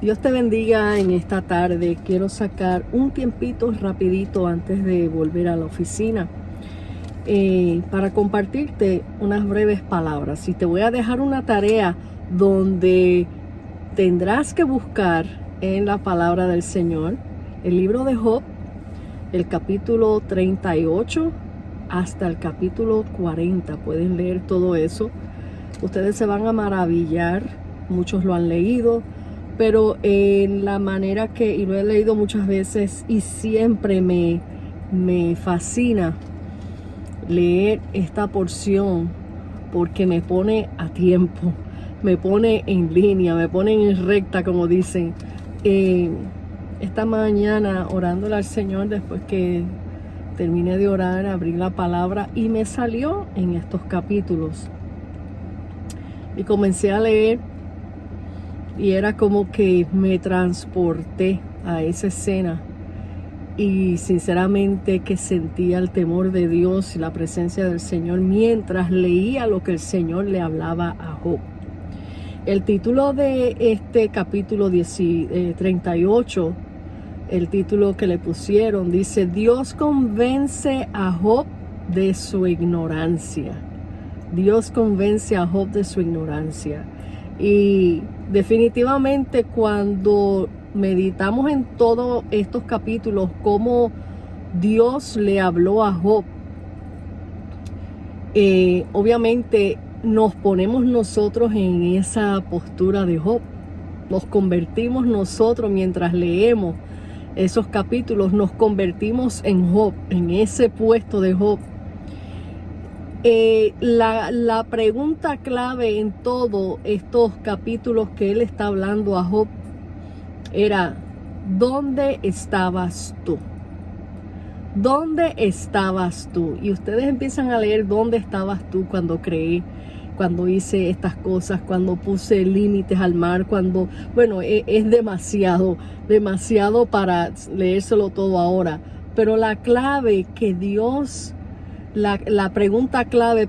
Dios te bendiga en esta tarde. Quiero sacar un tiempito rapidito antes de volver a la oficina para compartirte unas breves palabras. Y te voy a dejar una tarea donde tendrás que buscar en la palabra del Señor el libro de Job, el capítulo 38 hasta el capítulo 40. Pueden leer todo eso. Ustedes se van a maravillar. Muchos lo han leído, pero en la manera que, y lo he leído muchas veces y siempre me fascina leer esta porción porque me pone a tiempo, me pone en línea, me pone en recta, como dicen. Esta mañana orándole al Señor, después que terminé de orar, abrí la palabra y me salió en estos capítulos y comencé a leer. Y era como que me transporté a esa escena y sinceramente que sentía el temor de Dios y la presencia del Señor mientras leía lo que el Señor le hablaba a Job. El título de este capítulo 38, el título que le pusieron, dice: Dios convence a Job de su ignorancia. Dios convence a Job de su ignorancia. Y definitivamente cuando meditamos en todos estos capítulos, cómo Dios le habló a Job, obviamente nos ponemos nosotros en esa postura de Job. Nos convertimos nosotros mientras leemos esos capítulos, nos convertimos en Job, en ese puesto de Job. La pregunta clave en todos estos capítulos que él está hablando a Job era: ¿dónde estabas tú? ¿Dónde estabas tú? Y ustedes empiezan a leer dónde estabas tú cuando creé, cuando hice estas cosas, cuando puse límites al mar, cuando, bueno, es demasiado para leérselo todo ahora. Pero la clave que Dios... La pregunta clave,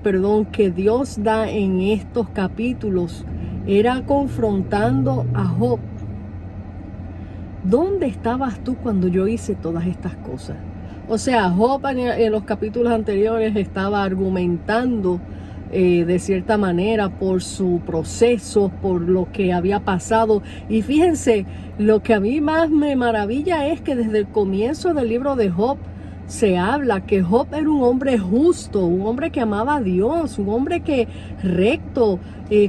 que Dios da en estos capítulos era confrontando a Job. ¿Dónde estabas tú cuando yo hice todas estas cosas? O sea, Job en los capítulos anteriores estaba argumentando de cierta manera por su proceso, por lo que había pasado. Y fíjense, lo que a mí más me maravilla es que desde el comienzo del libro de Job se habla que Job era un hombre justo, un hombre que amaba a Dios, un hombre que recto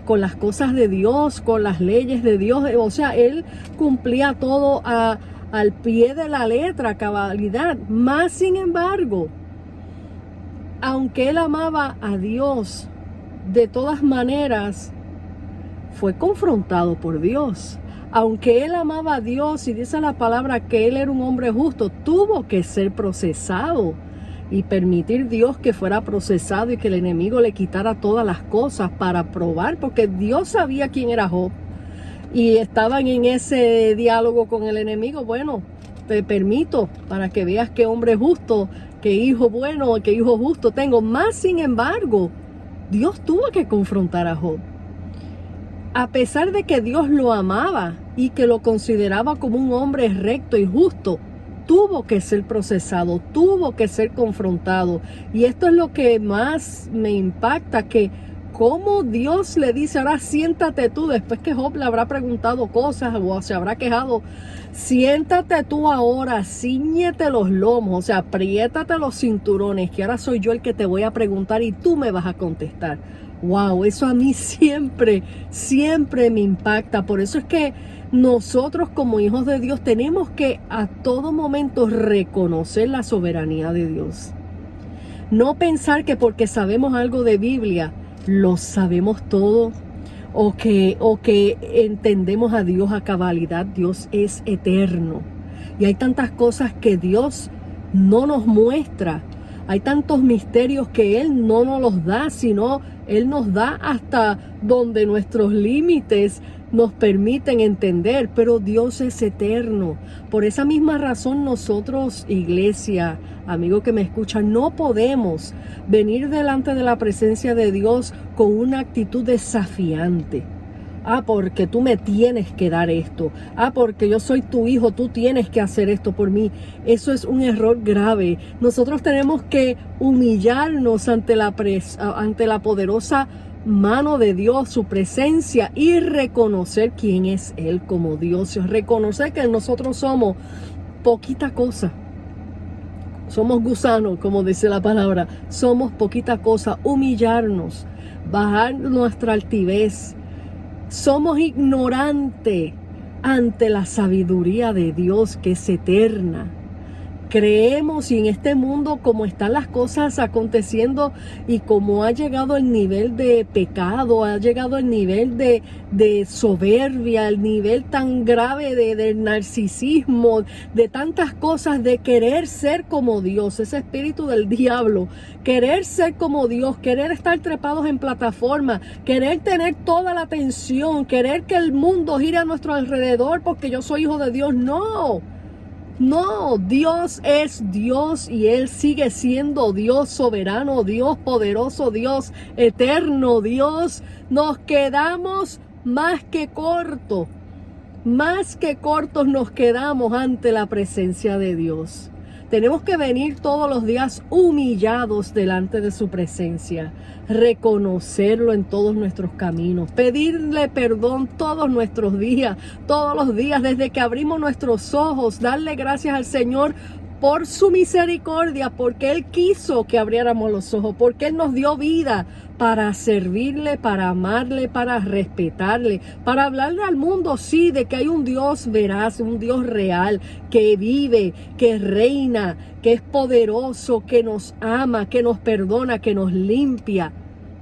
con las cosas de Dios, con las leyes de Dios. O sea, él cumplía todo al pie de la letra, cabalidad. Más sin embargo, aunque él amaba a Dios, de todas maneras fue confrontado por Dios. Aunque él amaba a Dios y dice la palabra que él era un hombre justo, tuvo que ser procesado y permitir Dios que fuera procesado y que el enemigo le quitara todas las cosas para probar, porque Dios sabía quién era Job y estaban en ese diálogo con el enemigo. Bueno, te permito para que veas qué hombre justo, qué hijo bueno, qué hijo justo tengo. Más sin embargo, Dios tuvo que confrontar a Job. A pesar de que Dios lo amaba y que lo consideraba como un hombre recto y justo, tuvo que ser procesado, tuvo que ser confrontado. Y esto es lo que más me impacta, que cómo Dios le dice: ahora siéntate tú, después que Job le habrá preguntado cosas o se habrá quejado, siéntate tú ahora, cíñete los lomos, o sea, apriétate los cinturones, que ahora soy yo el que te voy a preguntar y tú me vas a contestar. Wow, eso a mí siempre me impacta. Por eso es que nosotros como hijos de Dios tenemos que a todo momento reconocer la soberanía de Dios. No pensar que porque sabemos algo de Biblia, lo sabemos todo, o que entendemos a Dios a cabalidad. Dios es eterno. Y hay tantas cosas que Dios no nos muestra. Hay tantos misterios que Él no nos los da, sino Él nos da hasta donde nuestros límites nos permiten entender, pero Dios es eterno. Por esa misma razón nosotros, iglesia, amigo que me escucha, no podemos venir delante de la presencia de Dios con una actitud desafiante. Ah, porque tú me tienes que dar esto. Ah, porque yo soy tu hijo, tú tienes que hacer esto por mí. Eso es un error grave. Nosotros tenemos que humillarnos ante la poderosa mano de Dios, su presencia, y reconocer quién es Él como Dios. Reconocer que nosotros somos poquita cosa. Somos gusanos, como dice la palabra. Somos poquita cosa. Humillarnos, bajar nuestra altivez. Somos ignorantes ante la sabiduría de Dios que es eterna. Creemos, y en este mundo como están las cosas aconteciendo y como ha llegado el nivel de pecado, ha llegado el nivel de soberbia, el nivel tan grave de narcisismo, de tantas cosas, de querer ser como Dios, ese espíritu del diablo, querer ser como Dios, querer estar trepados en plataforma, querer tener toda la atención, querer que el mundo gire a nuestro alrededor porque yo soy hijo de Dios. No, Dios es Dios y Él sigue siendo Dios soberano, Dios poderoso, Dios eterno, Dios. Nos quedamos más que cortos nos quedamos ante la presencia de Dios. Tenemos que venir todos los días humillados delante de su presencia, reconocerlo en todos nuestros caminos, pedirle perdón todos nuestros días, todos los días, desde que abrimos nuestros ojos, darle gracias al Señor por su misericordia, porque Él quiso que abriéramos los ojos, porque Él nos dio vida para servirle, para amarle, para respetarle, para hablarle al mundo, sí, de que hay un Dios veraz, un Dios real, que vive, que reina, que es poderoso, que nos ama, que nos perdona, que nos limpia.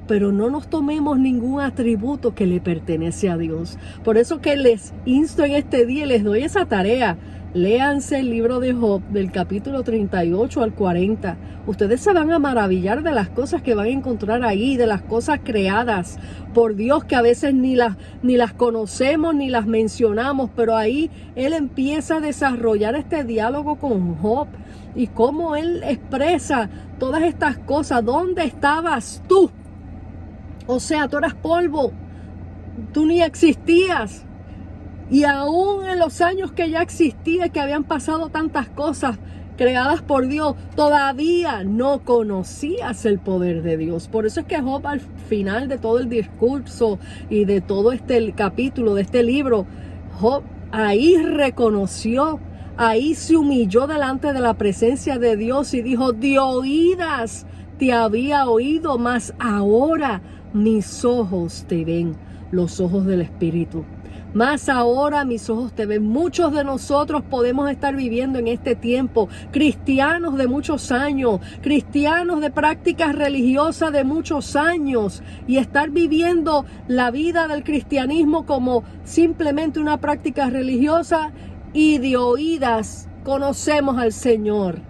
Pero no nos tomemos ningún atributo que le pertenece a Dios. Por eso que les insto en este día y les doy esa tarea. Léanse el libro de Job del capítulo 38 al 40. Ustedes se van a maravillar de las cosas que van a encontrar ahí, de las cosas creadas por Dios que a veces ni las conocemos ni las mencionamos, pero ahí Él empieza a desarrollar este diálogo con Job y cómo Él expresa todas estas cosas. ¿Dónde estabas tú? O sea, tú eras polvo, tú ni existías. Y aún en los años que ya existía, que habían pasado tantas cosas creadas por Dios, todavía no conocías el poder de Dios. Por eso es que Job, al final de todo el discurso y de todo este capítulo de este libro, Job ahí reconoció, ahí se humilló delante de la presencia de Dios y dijo: de oídas te había oído, mas ahora mis ojos te ven, los ojos del Espíritu. Más ahora mis ojos te ven. Muchos de nosotros podemos estar viviendo en este tiempo, cristianos de muchos años, cristianos de prácticas religiosas de muchos años, y estar viviendo la vida del cristianismo como simplemente una práctica religiosa, y de oídas conocemos al Señor,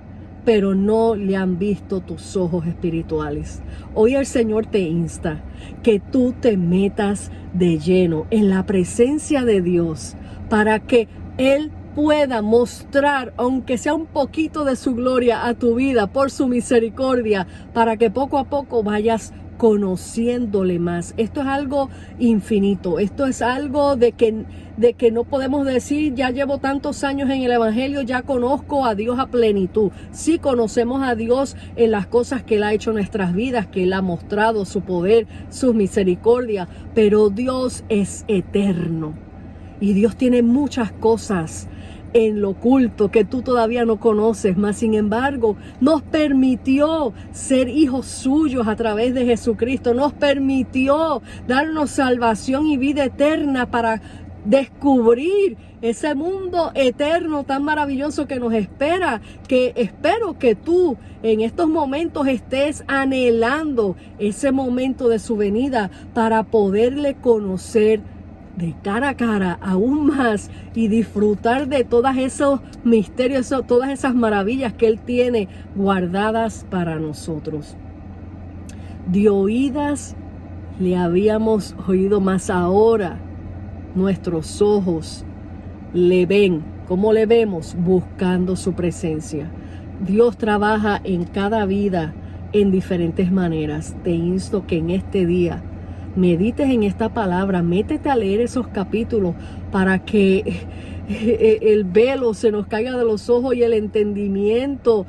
pero no le han visto tus ojos espirituales. Hoy el Señor te insta que tú te metas de lleno en la presencia de Dios para que Él pueda mostrar, aunque sea un poquito de su gloria a tu vida por su misericordia, para que poco a poco vayas conociéndole más. Esto es algo infinito, esto es algo de que no podemos decir: ya llevo tantos años en el Evangelio, ya conozco a Dios a plenitud. Sí conocemos a Dios en las cosas que Él ha hecho en nuestras vidas, que Él ha mostrado su poder, su misericordia, pero Dios es eterno y Dios tiene muchas cosas en lo oculto que tú todavía no conoces, mas sin embargo nos permitió ser hijos suyos a través de Jesucristo, nos permitió darnos salvación y vida eterna para descubrir ese mundo eterno tan maravilloso que nos espera, que espero que tú en estos momentos estés anhelando ese momento de su venida para poderle conocer de cara a cara aún más y disfrutar de todos esos misterios, todas esas maravillas que Él tiene guardadas para nosotros. De oídas le habíamos oído, más ahora nuestros ojos le ven. ¿Cómo le vemos? Buscando su presencia. Dios trabaja en cada vida en diferentes maneras. Te insto que en este día medites en esta palabra, métete a leer esos capítulos para que el velo se nos caiga de los ojos y el entendimiento.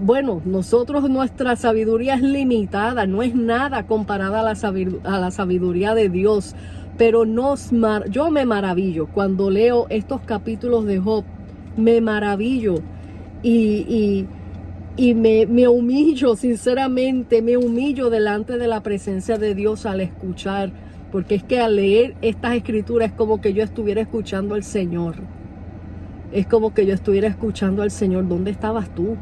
Bueno, nuestra sabiduría es limitada, no es nada comparada a la sabiduría de Dios, pero yo me maravillo cuando leo estos capítulos de Job, me maravillo y me humillo, sinceramente, me humillo delante de la presencia de Dios al escuchar, porque es que al leer estas escrituras es como que yo estuviera escuchando al Señor. Es como que yo estuviera escuchando al Señor. ¿Dónde estabas tú?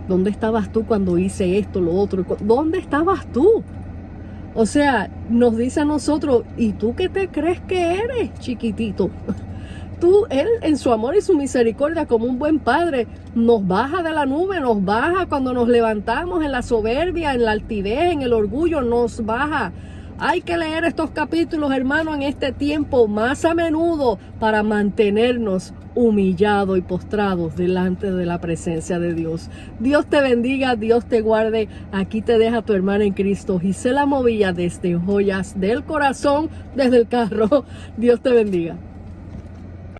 ¿Dónde estabas tú cuando hice esto, lo otro? ¿Dónde estabas tú? O sea, nos dice a nosotros, ¿y tú qué te crees que eres, chiquitito? Él en su amor y su misericordia como un buen padre nos baja de la nube, nos baja cuando nos levantamos en la soberbia, en la altivez, en el orgullo, nos baja. Hay que leer estos capítulos, hermano, en este tiempo más a menudo para mantenernos humillados y postrados delante de la presencia de Dios. Dios te bendiga, Dios te guarde. Aquí te deja tu hermana en Cristo, Gisela Movilla, desde Joyas del Corazón, desde el carro. Dios te bendiga.